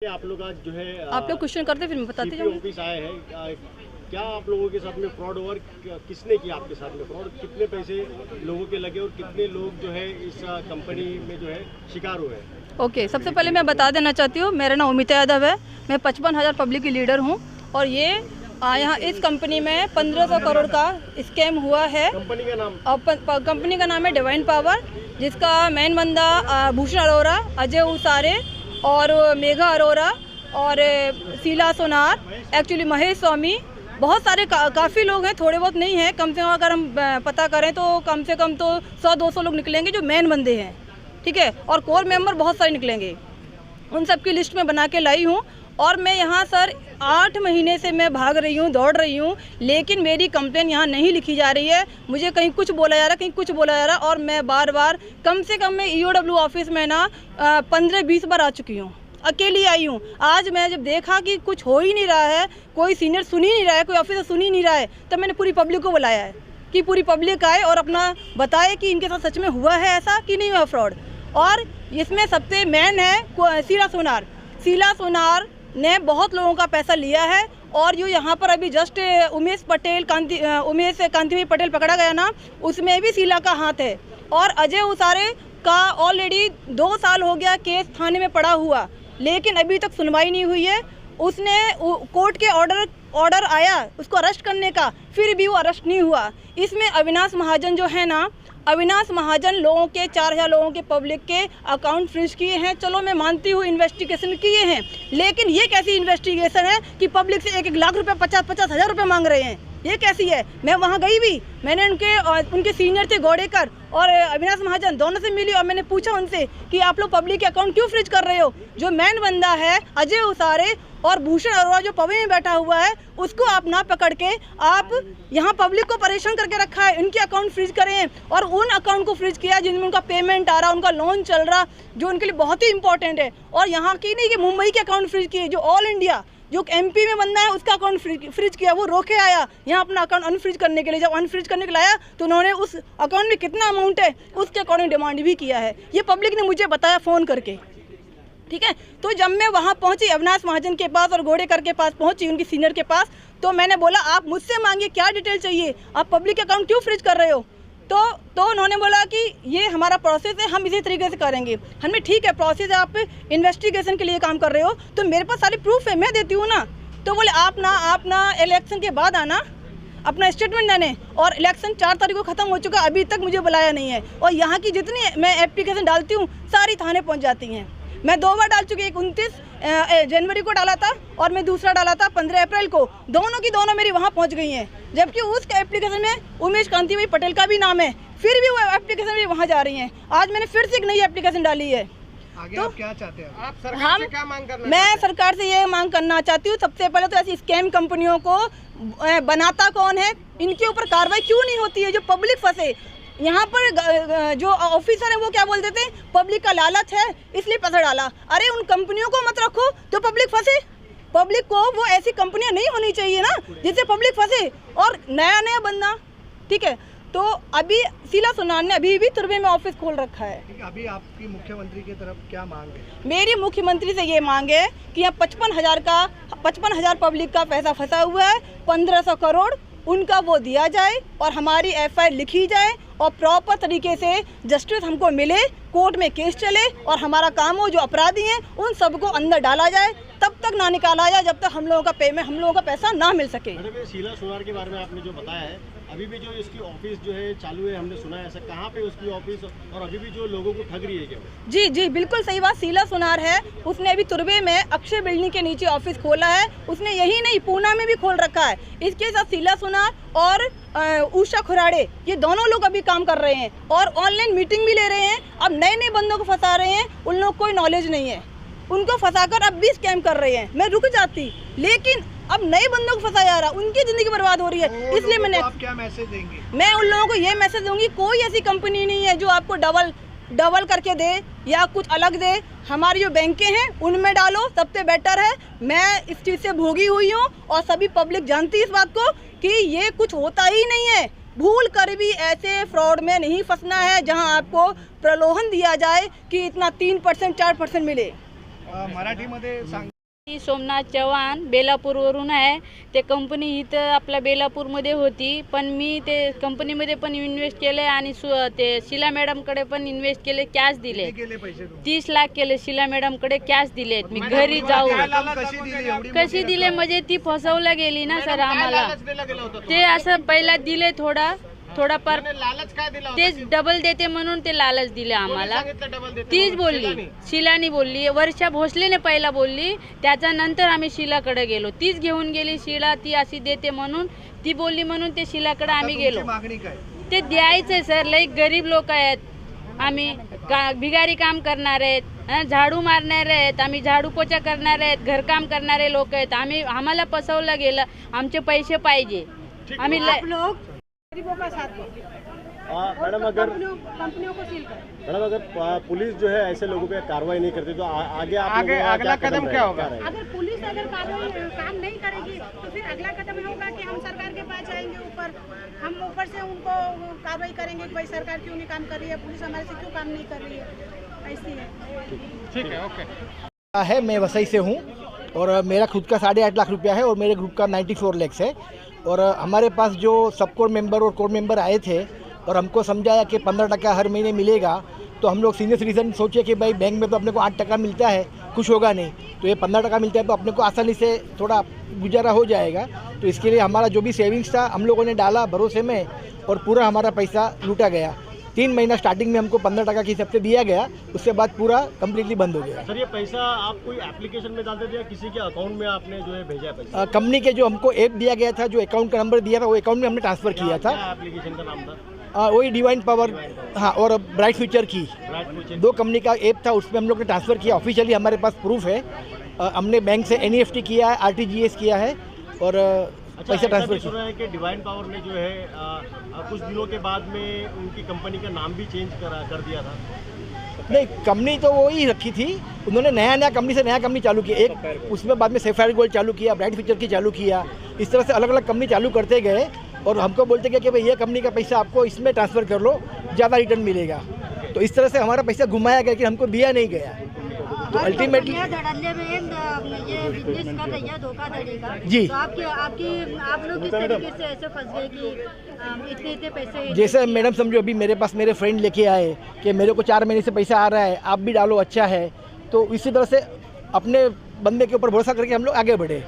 आप लोग आज जो है आप लोग क्वेश्चन करते फिर मैं बताती जाऊँ। ऑफिस आए हैं, क्या आप लोगों के साथ में फ्रॉड हुआ, किसने किया आपके साथ में फ्रॉड, कितने पैसे लोगों के लगे और कितने लोग जो है इस कंपनी में जो है शिकार हुए हैं? ओके, सबसे पहले मैं बता देना चाहती हूँ, मेरा नाम अमिता यादव है। मैं 55,000 पब्लिक की लीडर हूँ और ये यहाँ इस कंपनी में 1500 करोड़ का स्कैम हुआ है। कंपनी का नाम? कंपनी का नाम है डिवाइन पावर, जिसका मेन बंदा भूषण अरोरा, अजय उसारे और मेघा अरोरा और शीला सोनार, एक्चुअली महेश स्वामी, बहुत सारे काफ़ी लोग हैं, थोड़े बहुत नहीं हैं। कम से कम अगर हम पता करें तो कम से कम तो 100-200 लोग निकलेंगे जो मेन बंदे हैं, ठीक है। और कोर मेंबर बहुत सारे निकलेंगे, उन सब की लिस्ट में बना के लाई हूँ। और मैं यहाँ सर 8 महीने से मैं भाग रही हूँ, दौड़ रही हूँ, लेकिन मेरी कंप्लेन यहाँ नहीं लिखी जा रही है। मुझे कहीं कुछ बोला जा रहा है, कहीं कुछ बोला जा रहा है, और मैं बार बार कम से कम मैं EOW ऑफिस में ना 15-20 बार आ चुकी हूँ, अकेली आई हूँ। आज मैं जब देखा कि कुछ हो ही नहीं रहा है, कोई सीनियर सुन ही नहीं रहा है, कोई ऑफिसर सुन ही नहीं रहा है, तब मैंने पूरी पब्लिक को बुलाया है कि पूरी पब्लिक आए और अपना बताए कि इनके साथ सच में हुआ है ऐसा कि नहीं हुआ फ्रॉड। और इसमें सबसे मेन है शीला सोनार ने बहुत लोगों का पैसा लिया है। और जो यहाँ पर अभी जस्ट उमेश कांति पटेल पकड़ा गया ना, उसमें भी शीला का हाथ है। और अजय उसारे का ऑलरेडी 2 साल हो गया केस थाने में पड़ा हुआ, लेकिन अभी तक सुनवाई नहीं हुई है। उसने कोर्ट के ऑर्डर आया उसको अरेस्ट करने का, फिर भी वो अरेस्ट नहीं हुआ। इसमें अविनाश महाजन जो है ना, अविनाश महाजन लोगों के 4000 लोगों के पब्लिक के अकाउंट फ्रीज किए हैं। चलो मैं मानती हूँ इन्वेस्टिगेशन किए हैं, लेकिन ये कैसी इन्वेस्टिगेशन है कि पब्लिक से 1-1 लाख रुपए 50-50 हज़ार रुपये मांग रहे हैं? ये कैसी है? मैं वहाँ गई भी, मैंने उनके सीनियर थे गोडेकर और अविनाश महाजन, दोनों से मिली और मैंने पूछा उनसे कि आप लोग पब्लिक के अकाउंट क्यों फ्रीज कर रहे हो? जो मेन बंदा है अजय उसारे और भूषण अरोरा जो पवे में बैठा हुआ है, उसको आप ना पकड़ के आप यहाँ पब्लिक को परेशान करके रखा है। इनके अकाउंट फ्रीज करें और उन अकाउंट को फ्रीज किया जिनमें उनका पेमेंट आ रहा, उनका लोन चल रहा, जो उनके लिए बहुत ही इंपॉर्टेंट है। और यहाँ की नहीं कि मुंबई के अकाउंट फ्रीज किए, जो ऑल इंडिया जो MP में बंदा है उसका अकाउंट फ्रीज किया। वो रोके आया यहाँ अपना अकाउंट अनफ्रीज करने के लिए। जब अनफ्रीज करने के लिए आया तो उन्होंने उस अकाउंट में कितना अमाउंट है उसके अकॉर्डिंग डिमांड भी किया है। ये पब्लिक ने मुझे बताया फ़ोन करके, ठीक है। तो जब मैं वहाँ पहुँची अविनाश महाजन के पास और गोडेकर के पास पहुँची, उनकी सीनियर के पास, तो मैंने बोला आप मुझसे मांगिए क्या डिटेल चाहिए, आप पब्लिक अकाउंट क्यों फ्रीज कर रहे हो? तो उन्होंने बोला कि ये हमारा प्रोसेस है, हम इसी तरीके से करेंगे। हमने ठीक है, प्रोसेस है, आप इन्वेस्टिगेशन के लिए काम कर रहे हो तो मेरे पास सारी प्रूफ है, मैं देती हूँ ना। तो बोले आप ना इलेक्शन के बाद आना, अपना स्टेटमेंट देने, और इलेक्शन 4 तारीख को ख़त्म हो चुका, अभी तक मुझे बुलाया नहीं है। और यहाँ की जितनी मैं एप्लीकेशन डालती हूँ सारी थाने पहुँच जाती हैं। मैं 2 बार डाल चुकी, एक 29 जनवरी को डाला था और मैं दूसरा डाला था 15 अप्रैल को, दोनों की दोनों मेरी वहाँ पहुँच गई हैं। जबकि उस एप्लीकेशन में उमेश कांति पटेल का भी नाम है, फिर भी वो एप्लीकेशन भी वहाँ जा रही हैं। आज मैंने फिर से एक नई एप्लीकेशन डाली है। आगे तो आप क्या चाहते हैं? आप सरकार से क्या मांग करना? मैं सरकार से ये मांग करना चाहती हूँ, सबसे पहले तो ऐसी स्कैम कंपनियों को बनाता कौन है, इनके ऊपर कार्रवाई क्यों नहीं होती है? जो पब्लिक फंसे यहाँ पर, जो ऑफिसर है वो क्या बोल देते हैं, पब्लिक का लालच है इसलिए पैसा डाला। अरे उन कंपनियों को मत रखो जो पब्लिक फंसे। पब्लिक को वो ऐसी कंपनियाँ नहीं होनी चाहिए ना जिससे पब्लिक फंसे और नया बंदा, ठीक है। तो अभी शीला सोनार ने अभी भी तुर्बे में ऑफिस खोल रखा है। अभी आपकी मुख्यमंत्री की तरफ क्या मांग है? मेरी मुख्यमंत्री से ये मांग है कि यहाँ 55,000 पब्लिक का पैसा फंसा हुआ है, 1500 करोड़ उनका वो दिया जाए और हमारी FIR लिखी जाए और प्रॉपर तरीके से जस्टिस हमको मिले, कोर्ट में केस चले और हमारा काम हो, जो अपराधी हैं उन सबको अंदर डाला जाए, तब तक ना निकाला जाए जब तक हम लोगों का पैसा ना मिल सके। मैडम, शीला सोनार के बारे में आपने जो बताया है, अभी भी जो इसकी ऑफिस जो है चालू है, हमने सुना है ऐसा, कहाँ पे उसकी ऑफिस, और अभी भी जो लोगों को ठग रही है क्या? जी बिल्कुल सही बात, शीला सोनार है, उसने अभी तुर्बे में अक्षय बिल्डिंग के नीचे ऑफिस खोला है। उसने यही नहीं पूना में भी खोल रखा है। इसके साथ शीला सोनार और उषा खुराड़े, ये दोनों लोग अभी काम कर रहे हैं और ऑनलाइन मीटिंग भी ले रहे हैं। अब नए बंदों को फंसा रहे हैं, उन लोग कोई नॉलेज नहीं है, उनको फंसाकर अब भी स्कैम कर रहे हैं। मैं रुक जाती, लेकिन अब नए बंदों को फंसा जा रहा, उनकी ज़िंदगी बर्बाद हो रही है। इसलिए मैंने, आप क्या मैसेज देंगे? मैं उन लोगों को ये मैसेज दूंगी, कोई ऐसी कंपनी नहीं है जो आपको डबल करके दे या कुछ अलग दे। हमारी जो बैंकें हैं उनमें डालो, सबसे बेटर है। मैं इस चीज़ से भोगी हुई हूँ और सभी पब्लिक जानती है इस बात को कि ये कुछ होता ही नहीं है। भूल कर भी ऐसे फ्रॉड में नहीं फंसना है जहां आपको प्रलोभन दिया जाए कि इतना 3% 4% मिले। मराठीमध्ये सांग मी सोमनाथ चव्हाण बेलापूरवरून आहे. ते कंपनी इथं आपल्या बेलापूरमध्ये होती, पण मी ते कंपनीमध्ये पण इन्व्हेस्ट केले आणि ते शीला मॅडमकडे पण इन्व्हेस्ट केले, कॅश दिले. 30 लाख केले शीला मॅडमकडे कॅश दिलेत. मी घरी जाऊन कशी दिले म्हणजे ती फसवला गेली ना सर आम्हाला. ते असं पहिला दिले थोडाफार तेच डबल देते म्हणून ते लालच दिले आम्हाला. तीच बोलली, शीलानी बोलली, वर्षा भोसलेने पहिला बोलली, त्याच्यानंतर आम्ही शीलाकडे गेलो. तीच घेऊन गेली शीला, ती अशी देते म्हणून ती बोलली म्हणून ते शीलाकडे आम्ही गेलो. ते द्यायचंय सर, लई गरीब लोक आहेत आम्ही, भिगारी काम करणार आहेत, झाडू मारणारे आहेत, आम्ही झाडू पोछा करणारे आहेत, घरकाम करणारे लोक आहेत. आम्हाला फसवलं गेलं, आमचे पैसे पाहिजे. आम्ही लोक गरीबों का साथ दो। मैडम अगर कंपनियों को सील कर। मैडम अगर पुलिस जो है ऐसे लोगों पे कार्रवाई नहीं करती तो आगे अगला कदम क्या होगा? अगर पुलिस अगर काम नहीं करेगी तो फिर अगला कदम होगा कि हम सरकार के पास जाएंगे, हम ऊपर से उनको कार्रवाई करेंगे कि भाई सरकार क्यों नहीं काम कर रही है, पुलिस हमारे से क्यों काम नहीं कर रही है, ऐसी है। ठीक है, ओके। है मैं वसई से हूँ और मेरा खुद का 8.5 लाख रुपया है और मेरे ग्रुप का 94 लाख है। और हमारे पास जो सब कोर मेंबर और कोर मेंबर आए थे और हमको समझाया कि 15% हर महीने मिलेगा, तो हम लोग सीनियर सिटीजन सोचे कि भाई बैंक में तो अपने को 8% मिलता है, कुछ होगा नहीं, तो ये 15% मिलता है तो अपने को आसानी से थोड़ा गुजारा हो जाएगा। तो इसके लिए हमारा जो भी सेविंग्स था हम लोगों ने डाला भरोसे में और पूरा हमारा पैसा लूटा गया। 3 महीना स्टार्टिंग में हमको 15% के हिसाब से दिया गया, उसके बाद पूरा कम्प्लीटली बंद हो गया। सर ये पैसा आप कोई एप्लीकेशन में डालते थे या किसी के अकाउंट में आपने जो है भेजा है पैसा? कंपनी के जो हमको ऐप दिया गया था, जो अकाउंट का नंबर दिया था, वो अकाउंट में हमने ट्रांसफ़र किया था। एप्लीकेशन का नाम था? वही डिवाइन पावर, हाँ, और ब्राइट फ्यूचर की 2 कंपनी का ऐप था, उसमें हम लोग ने ट्रांसफ़र किया। ऑफिशियली हमारे पास प्रूफ है। हमने बैंक से NEFT किया है, RTGS किया है और पैसा ट्रांसफर किया है कि डिवाइन पावर ने जो है कुछ दिनों के बाद में उनकी कंपनी का नाम भी चेंज कर दिया था। नहीं, कंपनी तो वो ही रखी थी, उन्होंने नया कंपनी से नया कंपनी चालू किया। एक उसमें बाद में सैफायर गोल्ड चालू किया, ब्राइट फ्यूचर की चालू किया, इस तरह से अलग अलग कंपनी चालू करते गए और हमको बोलते गए कि भाई ये कंपनी का पैसा आपको इसमें ट्रांसफ़र कर लो, ज़्यादा रिटर्न मिलेगा। तो इस तरह से हमारा पैसा घुमाया गया कि हमको दिया नहीं गया। तो अल्टीमेटली जी, तो आप लोग किस तरीके से ऐसे फंस गए कि इतने पैसे? जैसे मैडम समझो अभी मेरे पास मेरे फ्रेंड लेके आए कि मेरे को 4 महीने से पैसा आ रहा है, आप भी डालो, अच्छा है। तो इसी तरह से अपने बंदे के ऊपर भरोसा करके हम लोग आगे बढ़े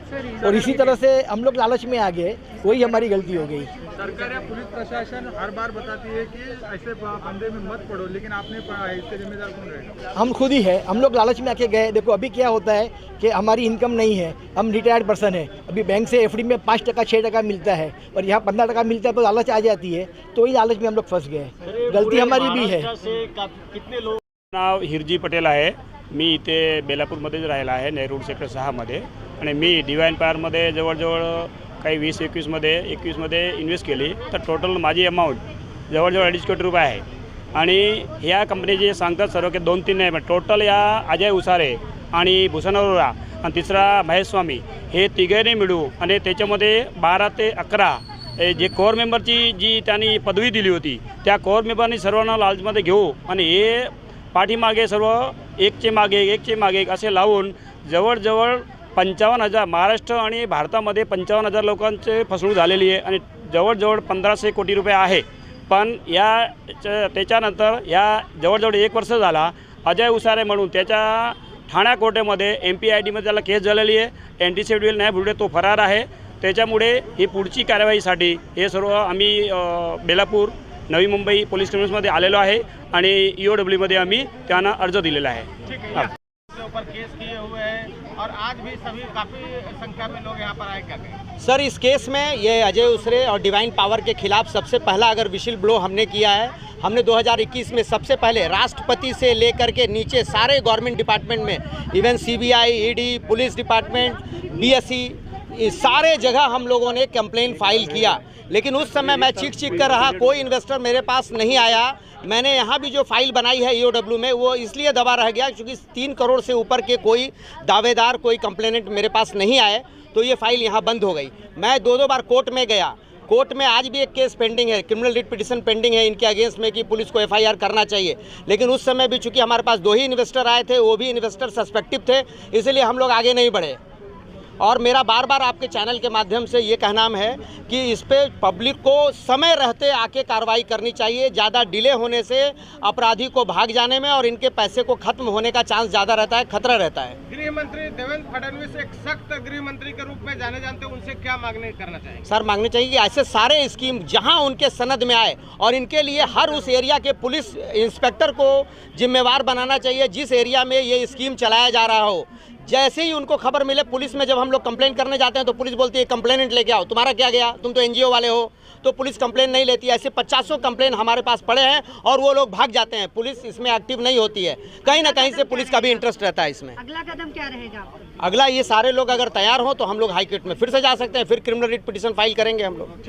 और इसी तरह से हम लोग लालच में आ गए, वही हमारी गलती हो गई। सरकार या पुलिस प्रशासन हर बार बताती है कि ऐसे फंदे में मत पड़ो, लेकिन आपने इसके जिम्मेदार कौन रहेगा? हम खुद ही है, हम लोग लालच में आके गए। देखो अभी क्या होता है कि हमारी इनकम नहीं है, हम रिटायर्ड पर्सन है, अभी बैंक से FD में 5% 6% मिलता है और यहाँ 15% मिलता है, तो लालच आ जाती है, तो वही लालच में हम लोग फंस गए। गलती हमारी भी है। कितने लोग? नाव हिरजी पटेल आहे, मी इथे बेलापूरमध्येच राहिला आहे, नेहरू सेक्टर 6 मध्ये, आणि मी डिवाइन पॉवरमध्ये जवळजवळ काही 20-21मध्ये इन्व्हेस्ट केली, तर टोटल माझी अमाऊंट जवळजवळ 2.5 कोटी रुपये आहे। आणि ह्या कंपनी जे सांगतात सर्व की 2-3 नाही, टोटल या अजय उसारे आणि भूषण अरोरा आणि तिसरा महेश स्वामी हे तिघेने मिळू आणि त्याच्यामध्ये 12 ते 11 जे कोर मेंबरची जी त्यांनी पदवी दिली होती, त्या कोर मेंबरनी सर्वांना लालचमध्ये घेऊ आणि हे पाठीमागे सर्व एकचे मागे एक असे लावून जवळजवळ 55,000 महाराष्ट्र आणि भारतामध्ये 55,000 लोकांचे फसवणूक झालेली आहे आणि जवळजवळ 1500 कोटी रुपये आहे। पण त्याच्यानंतर या जवळजवळ 1 वर्ष झाला अजय उसारे म्हणून त्याच्या ठाणा कोर्टामध्ये MPIDमध्ये त्याला केस झालेली आहे, अँटीसिपेटल न्याय भुडे तो फरार आहे। त्याच्यामुळे ही पुढची कारवाईसाठी हे सर्व आम्ही बेलापूर नवी मुंबई पोलीस स्टेशनमध्ये आलेलो आहे आणि EOW मध्ये आम्ही त्यांना अर्ज दिलेला आहे। ऊपर केस किए हुए हैं और आज भी सभी काफ़ी संख्या में लोग यहाँ पर आए क्या कहें? सर इस केस में ये अजय उसरे और डिवाइन पावर के खिलाफ सबसे पहला अगर विशिल ब्लो हमने किया है, हमने 2021 में सबसे पहले राष्ट्रपति से लेकर के नीचे सारे गवर्नमेंट डिपार्टमेंट में, even CBI, ED, police department, BSE, सारे जगह हम लोगों ने कंप्लेन फाइल किया। लेकिन उस समय मैं चीख कर रहा, कोई इन्वेस्टर मेरे पास नहीं आया। मैंने यहाँ भी जो फाइल बनाई है EOW में, वो इसलिए दबा रह गया क्योंकि 3 करोड़ से ऊपर के कोई दावेदार, कोई कंप्लेनेंट मेरे पास नहीं आए, तो ये फाइल यहाँ बंद हो गई। मैं 2 बार कोर्ट में गया, कोर्ट में आज भी एक केस पेंडिंग है, क्रिमिनल रिट पिटिशन पेंडिंग है इनके अगेंस्ट में कि पुलिस को FIR करना चाहिए। लेकिन उस समय भी चूंकि हमारे पास 2 ही इन्वेस्टर आए थे, वो भी इन्वेस्टर सस्पेक्टिव थे, इसलिए हम लोग आगे नहीं बढ़े। और मेरा बार बार आपके चैनल के माध्यम से ये कहना है कि इस पे पब्लिक को समय रहते आके कार्रवाई करनी चाहिए। ज़्यादा डिले होने से अपराधी को भाग जाने में और इनके पैसे को खत्म होने का चांस ज़्यादा रहता है, खतरा रहता है। गृह मंत्री देवेंद्र फडणवीस एक सख्त गृह मंत्री के रूप में जाने जानते हैं, उनसे क्या मांगने करना चाहिए? सर, मांगनी चाहिए कि ऐसे सारे स्कीम जहां उनके सनद में आए और इनके लिए हर उस एरिया के पुलिस इंस्पेक्टर को जिम्मेवार बनाना चाहिए जिस एरिया में ये स्कीम चलाया जा रहा हो। जैसे ही उनको खबर मिले, पुलिस में जब हम लोग कंप्लेन करने जाते हैं तो पुलिस बोलती है कंप्लेनेंट लेके आओ, तुम्हारा क्या गया, तुम तो एनजीओ वाले हो, तो पुलिस कंप्लेन नहीं लेती। ऐसे 50 कंप्लेन हमारे पास पड़े हैं और वो लोग भाग जाते हैं, पुलिस इसमें एक्टिव नहीं होती है। कहीं ना कहीं से पुलिस का भी इंटरेस्ट रहता है इसमें। अगला कदम क्या रहेगा? अगला ये सारे लोग अगर तैयार हो तो हम लोग हाई कोर्ट में फिर से जा सकते हैं, फिर क्रिमिनल रिट पिटीशन फाइल करेंगे हम लोग।